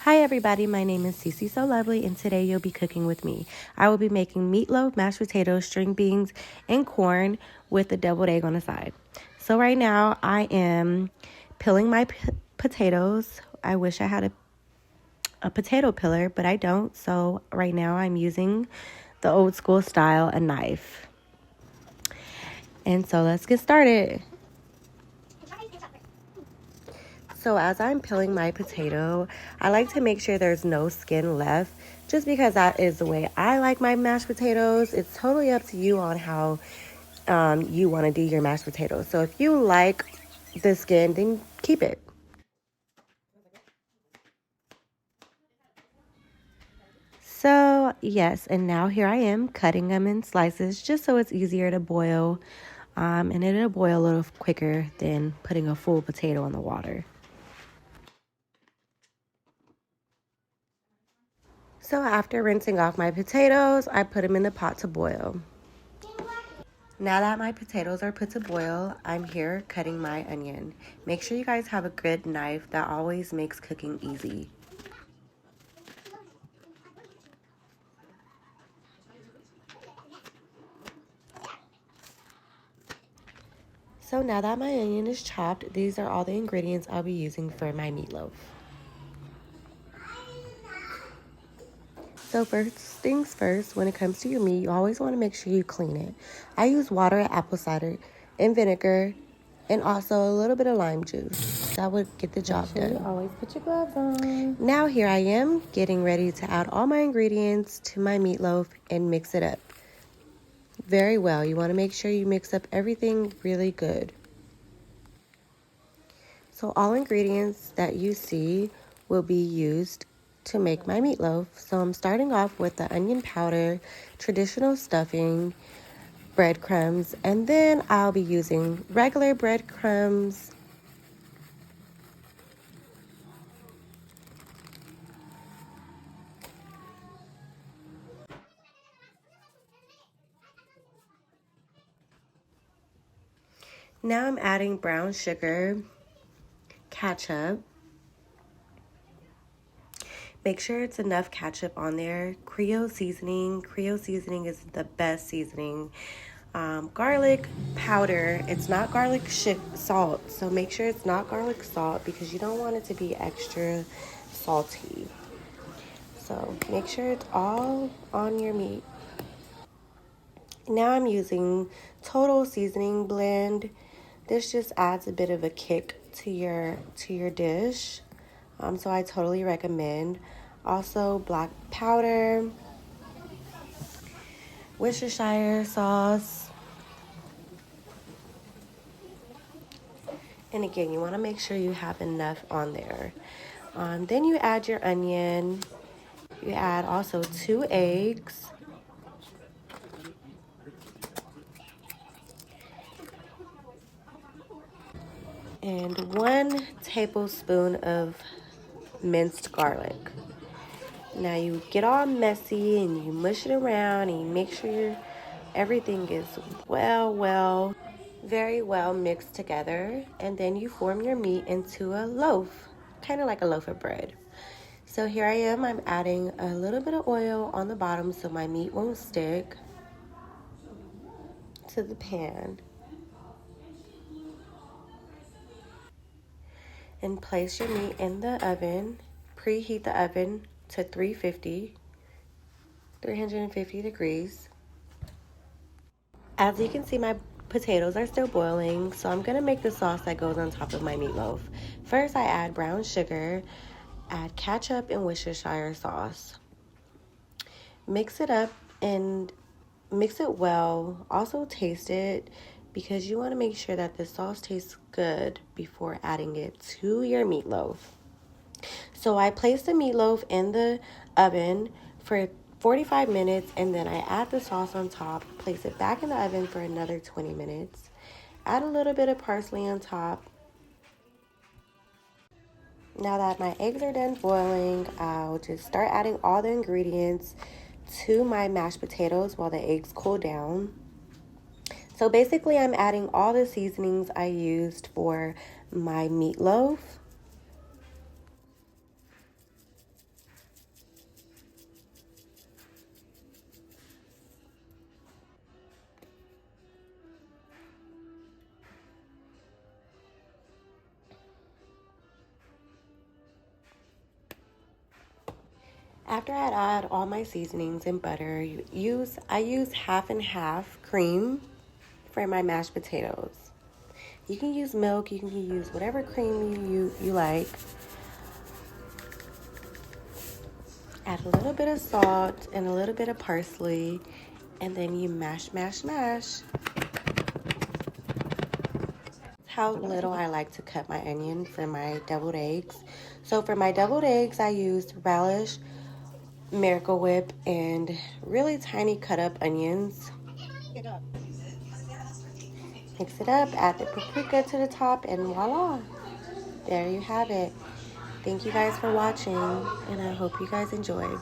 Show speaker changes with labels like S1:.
S1: Hi everybody, my name is Cece So Lovely and today you'll be cooking with me. I will be making meatloaf, mashed potatoes, string beans, and corn with a deviled egg on the side. So right now I am peeling my potatoes. I wish I had a potato peeler, but I don't. So right now I'm using the old school style, a knife. And so let's get started. So as I'm peeling my potato, I like to make sure there's no skin left, just because that is the way I like my mashed potatoes. It's totally up to you on how you want to do your mashed potatoes. So if you like the skin, then keep it. So yes, and now here I am cutting them in slices just so it's easier to boil, and it'll boil a little quicker than putting a full potato in the water. So after rinsing off my potatoes, I put them in the pot to boil. Now that my potatoes are put to boil, I'm here cutting my onion. Make sure you guys have a good knife. That always makes cooking easy. So now that my onion is chopped, these are all the ingredients I'll be using for my meatloaf. So first things first, when it comes to your meat, you always want to make sure you clean it. I use water, apple cider, and vinegar, and also a little bit of lime juice. That would get the job done.
S2: Always put your gloves on.
S1: Now here I am getting ready to add all my ingredients to my meatloaf and mix it up very well. You want to make sure you mix up everything really good. So all ingredients that you see will be used to make my meatloaf. So I'm starting off with the onion powder, traditional stuffing, breadcrumbs, and then I'll be using regular breadcrumbs, now I'm adding brown sugar, ketchup. Make sure it's enough ketchup on there. Creole seasoning. Creole seasoning is the best seasoning. Garlic powder. It's not garlic salt. So make sure it's not garlic salt because you don't want it to be extra salty. So make sure it's all on your meat. Now I'm using Total Seasoning Blend. This just adds a bit of a kick to your dish. So I totally recommend. Also, black powder, Worcestershire sauce. And again, you want to make sure you have enough on there. Then you add your onion. You add also 2 eggs. And 1 tablespoon of minced garlic. Now you get all messy and you mush it around and you make sure everything is very well mixed together. And then you form your meat into a loaf, kind of like a loaf of bread. So here I am, I'm adding a little bit of oil on the bottom so my meat won't stick to the pan. And place your meat in the oven. Preheat the oven to 350 degrees. As you can see, my potatoes are still boiling, so I'm going to make the sauce that goes on top of my meatloaf. First, I add brown sugar, add ketchup and Worcestershire sauce. Mix it up and mix it well. Also taste it because you want to make sure that the sauce tastes good before adding it to your meatloaf. So I place the meatloaf in the oven for 45 minutes and then I add the sauce on top, place it back in the oven for another 20 minutes. Add a little bit of parsley on top. Now that my eggs are done boiling, I'll just start adding all the ingredients to my mashed potatoes while the eggs cool down. So basically I'm adding all the seasonings I used for my meatloaf. After I add all my seasonings and butter, I use half and half cream for my mashed potatoes. You can use milk, you can use whatever cream you like. Add a little bit of salt and a little bit of parsley, and then you mash, mash, mash. How little I like to cut my onion for my deviled eggs. So for my deviled eggs, I used relish, Miracle Whip, and really tiny cut up onions. Mix it up, add the paprika to the top, and voila. There you have it. Thank you guys for watching, and I hope you guys enjoyed.